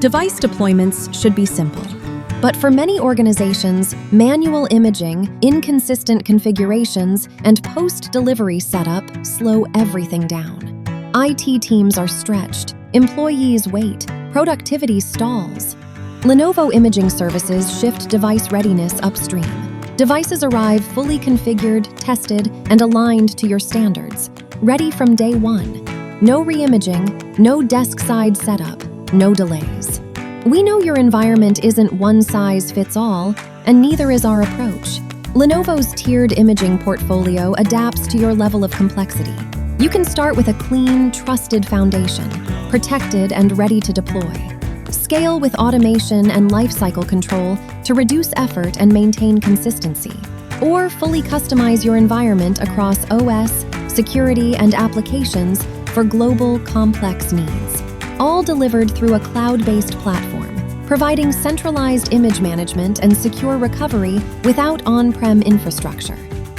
Device deployments should be simple. But for many organizations, manual imaging, inconsistent configurations, and post-delivery setup slow everything down. IT teams are stretched, employees wait, productivity stalls. Lenovo Imaging Services shift device readiness upstream. Devices arrive fully configured, tested, and aligned to your standards, ready from day one. No re-imaging, no desk-side setup, no delays. We know your environment isn't one size fits all, and neither is our approach. Lenovo's tiered imaging portfolio adapts to your level of complexity. You can start with a clean, trusted foundation, protected and ready to deploy. Scale with automation and lifecycle control to reduce effort and maintain consistency. Or fully customize your environment across OS, security, and applications for global, complex needs. All delivered through a cloud-based platform, providing centralized image management and secure recovery without on-prem infrastructure.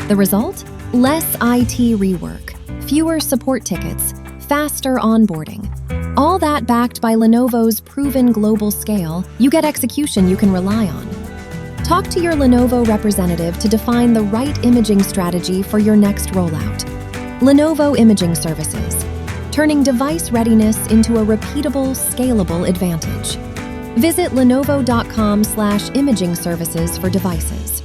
The result? Less IT rework, fewer support tickets, faster onboarding. All that backed by Lenovo's proven global scale. You get execution you can rely on. Talk to your Lenovo representative to define the right imaging strategy for your next rollout. Lenovo Imaging Services, turning device readiness into a repeatable, scalable advantage. Visit lenovo.com/imaging services for devices.